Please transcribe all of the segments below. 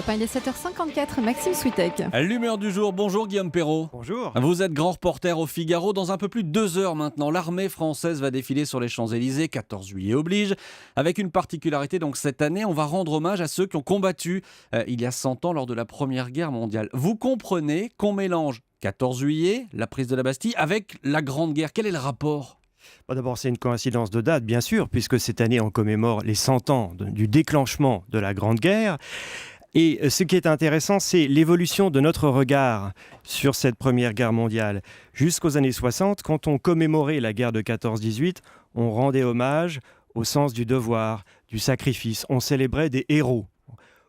Europe 1, il est 7h54, Maxime Switek. L'humeur du jour, bonjour Guillaume Perrault. Bonjour. Vous êtes grand reporter au Figaro. Dans un peu plus de 2 heures maintenant, l'armée française va défiler sur les Champs-Élysées, 14 juillet oblige. Avec une particularité, donc cette année, on va rendre hommage à ceux qui ont combattu il y a 100 ans lors de la Première Guerre mondiale. Vous comprenez qu'on mélange 14 juillet, la prise de la Bastille, avec la Grande Guerre. Quel est le rapport ? D'abord, c'est une coïncidence de date, bien sûr, puisque cette année, on commémore les 100 ans du déclenchement de la Grande Guerre. Et ce qui est intéressant, c'est l'évolution de notre regard sur cette Première Guerre mondiale. Jusqu'aux années 60, quand on commémorait la guerre de 14-18, on rendait hommage au sens du devoir, du sacrifice. On célébrait des héros.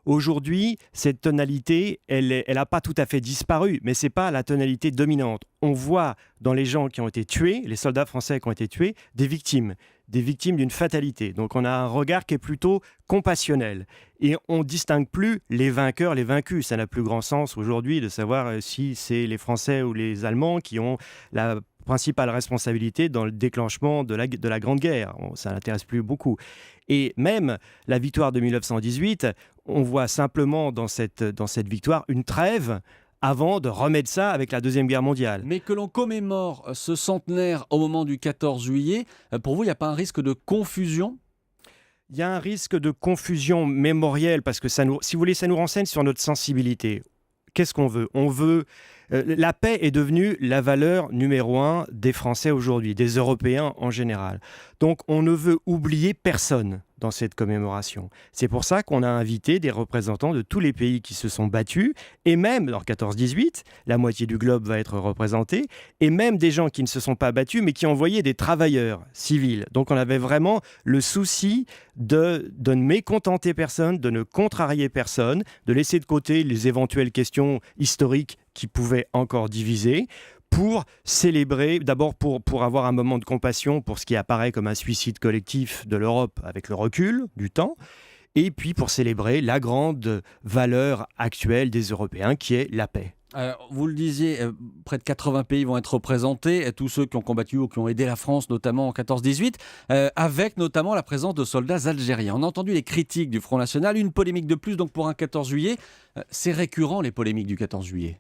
Aujourd'hui, cette tonalité, elle n'a pas tout à fait disparu, mais ce n'est pas la tonalité dominante. On voit dans les gens qui ont été tués, les soldats français qui ont été tués, des victimes d'une fatalité. Donc on a un regard qui est plutôt compassionnel. Et on ne distingue plus les vainqueurs, les vaincus. Ça n'a plus grand sens aujourd'hui de savoir si c'est les Français ou les Allemands qui ont la principale responsabilité dans le déclenchement de la Grande Guerre. Ça n'intéresse plus beaucoup. Et même la victoire de 1918, on voit simplement dans cette victoire une trêve avant de remettre ça avec la Deuxième Guerre mondiale. Mais que l'on commémore ce centenaire au moment du 14 juillet, pour vous, il n'y a pas un risque de confusion ? Il y a un risque de confusion mémorielle parce que, si vous voulez, ça nous renseigne sur notre sensibilité. Qu'est-ce qu'on veut ? La paix est devenue la valeur numéro 1 des Français aujourd'hui, des Européens en général. Donc on ne veut oublier personne dans cette commémoration. C'est pour ça qu'on a invité des représentants de tous les pays qui se sont battus, et même dans 14-18, la moitié du globe va être représentée, et même des gens qui ne se sont pas battus, mais qui ont envoyé des travailleurs civils. Donc on avait vraiment le souci de ne mécontenter personne, de ne contrarier personne, de laisser de côté les éventuelles questions historiques qui pouvaient encore diviser, pour célébrer, d'abord pour avoir un moment de compassion pour ce qui apparaît comme un suicide collectif de l'Europe avec le recul du temps, et puis pour célébrer la grande valeur actuelle des Européens qui est la paix. Vous le disiez, près de 80 pays vont être représentés, tous ceux qui ont combattu ou qui ont aidé la France, notamment en 14-18, avec notamment la présence de soldats algériens. On a entendu les critiques du Front National, une polémique de plus donc pour un 14 juillet. C'est récurrent les polémiques du 14 juillet.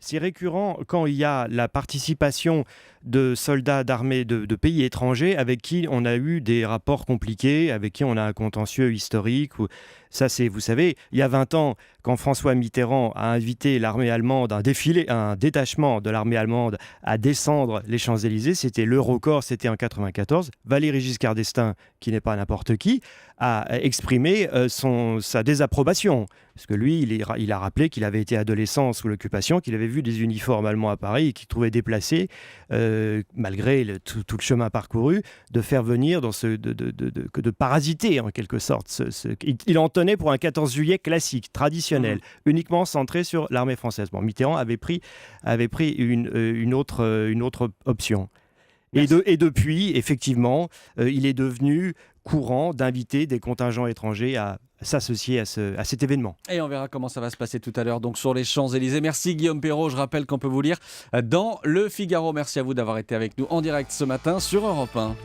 C'est récurrent quand il y a la participation de soldats d'armées de pays étrangers avec qui on a eu des rapports compliqués, avec qui on a un contentieux historique. Ça, c'est, vous savez, il y a 20 ans, quand François Mitterrand a invité l'armée allemande, un détachement de l'armée allemande à descendre les Champs-Élysées, c'était l'Eurocorps, c'était en 94. Valéry Giscard d'Estaing, qui n'est pas n'importe qui, a exprimé sa désapprobation. Parce que lui, il a rappelé qu'il avait été adolescent sous l'occupation, qu'il avait vu des uniformes allemands à Paris et qu'il trouvait déplacé, malgré tout le chemin parcouru, de faire venir de parasiter en quelque sorte. Il en tenait pour un 14 juillet classique, traditionnel, uniquement centré sur l'armée française. Bon, Mitterrand avait pris une autre option. Et depuis, effectivement, il est devenu courant d'inviter des contingents étrangers à s'associer à cet événement. Et on verra comment ça va se passer tout à l'heure donc sur les Champs-Élysées. Merci Guillaume Perrault, je rappelle qu'on peut vous lire dans Le Figaro. Merci à vous d'avoir été avec nous en direct ce matin sur Europe 1.